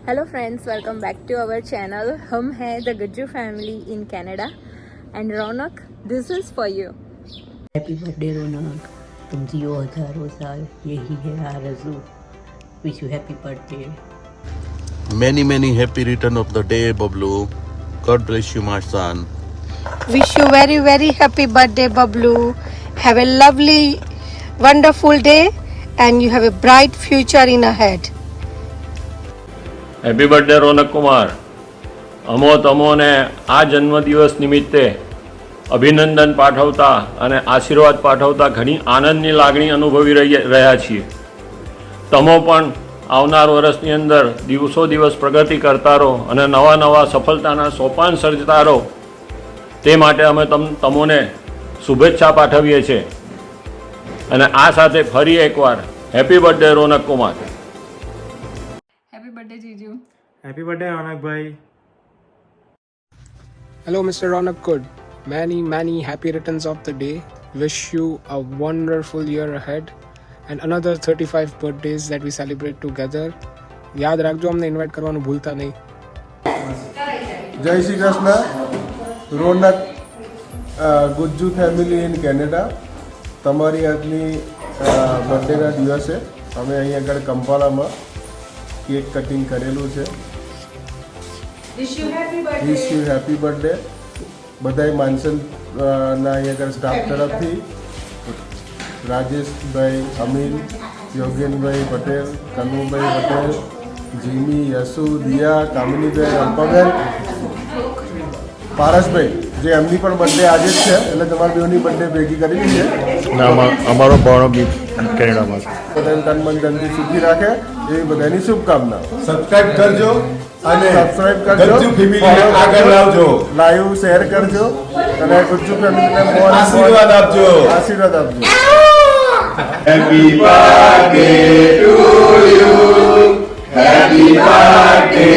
Hello friends, welcome back to our channel. हम हैं the Gajju family in Canada and Raunak, this is for you. Happy birthday Raunak, तुम जियो हजारों साल, यही है आरज़ू। Wish you happy birthday. Many happy return of the day, Bablu. God bless you, my son. Wish you very happy birthday, Bablu. Have a lovely, wonderful day and you have a bright future in ahead. Happy birthday Raunak Kumar. તમોને આ જન્મદિવસ નિમિત્તે અભિનંદન પાઠવતા અને આશીર્વાદ પાઠવતા ઘણી આનંદની લાગણી અનુભવી રહ્યા છીએ. તમો પણ આવનાર વર્ષની અંદર દિવસો દિવસ પ્રગતિ કરતા રહો અને નવા સફળતાના સોપાન સર્જતા રહો, તે માટે અમે તમોને શુભેચ્છા પાઠવીએ છીએ. અને આ સાથે ફરી એકવાર happy birthday Raunak Kumar. Happy birthday जीजू। हैप्पी बर्थडे रौनक भाई। Hello, Mr. Ronak Good. Many happy returns of the day. Wish you a wonderful year ahead and another 35 birthdays that we celebrate together. याद રાખજો, અમને ઇન્વાઇટ કરવાનું ભૂલતા નહીં. જય શ્રી કૃષ્ણ. રોનક ગુજ્જુ ફેમિલી ઇન કેનેડા, તમારી આજની બર્થડેના દિવસે અમે અહીં આગળ કંપાલામાં કેક કટિંગ કરેલું છે. વિશ યુ હેપી બર્થડે. બધાય માનસનના અહીં આગળ સ્ટાફ તરફથી રાજેશભાઈ, અમીન, યોગેનભાઈ પટેલ, કનુભાઈ પટેલ, જીમી, યશુ, દિયા, કામિનીભાઈ, અલ્પાબેન, પારસભાઈ, જે એમની પણ બર્થડે આજે જ છે, એટલે તમારી બેઓની બર્થડે ભેગી કરેલી છે. અમારો બહોળો બી કેનેડામાં છે. બધાને તન મન ધનથી સુખી રાખે એવી બધાની શુભકામના. સબસ્ક્રાઇબ કરજો અને સબસ્ક્રાઇબ કરજો, ગજ્જુ ફેમિલીને આગળ લાવજો, લાઈવ શેર કરજો અને ગુજ્જુ ફેમિલીને આશીર્વાદ આપજો. Happy birthday to you, happy birthday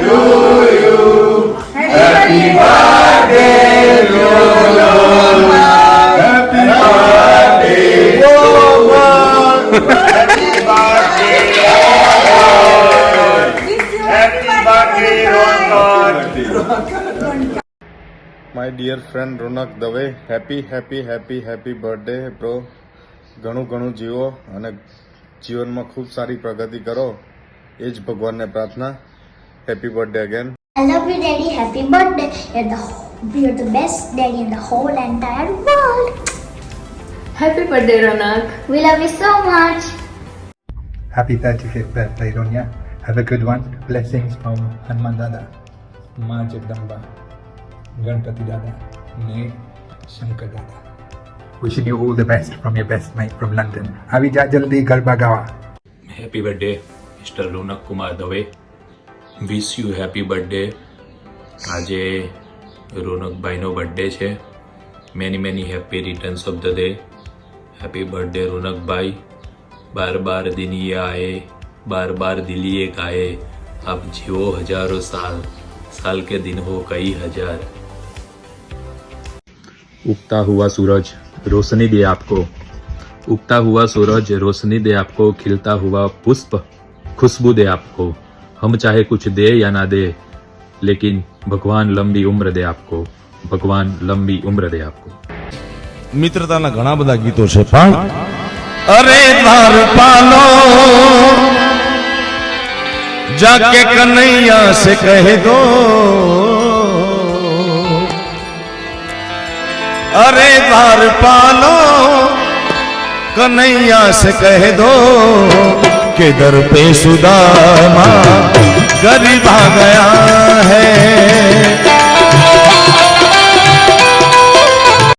to you, happy birthday Ronak, happy birthday Ronak, happy birthday my dear friend Ronak Dave, happy birthday bro. ઘણું જીવો અને જીવનમાં ખૂબ સારી પ્રગતિ કરો, એ જ ભગવાનને પ્રાર્થના. Happy birthday again. I love you, Daddy. Happy birthday. You're the best daddy in the whole entire world. Happy birthday Raunak. We love you so much. Happy 35th birthday, Ronya. Have a good one. Blessings from Hanuman Dada, Ma Jagdamba, Ganpati Dada, Ne Shankar Dada. Wishing you all the best from your best mate from London. Avi ja jaldi garba gawa. Happy birthday mister Raunak Kumar Dave. Wish you happy birthday. આજે રોનકભાઈનો birthday છે. Many happy returns of the day. Happy birthday રોનકભાઈ. બાર दिन ये आए, बार दिल ये गाए, आप जियो हजारों साल के दिन हो कई हजार. उगता हुआ सूरज रोशनी दे आपको, उगता हुआ सूरज रोशनी दे आपको, खिलता हुआ पुष्प खुशबू दे आपको. हम चाहे कुछ दे या ना दे, लेकिन भगवान लंबी उम्र दे आपको, भगवान लंबी उम्र दे आपको. મિત્રતાના ઘણા બધા ગીતો છે, પણ અરે દ્વાર પાલો જાકે કનૈયા से कह दो, अरे द्वार पालो कन्हैया से कह दो कि दर पे सुदामा गरीब आ गया है.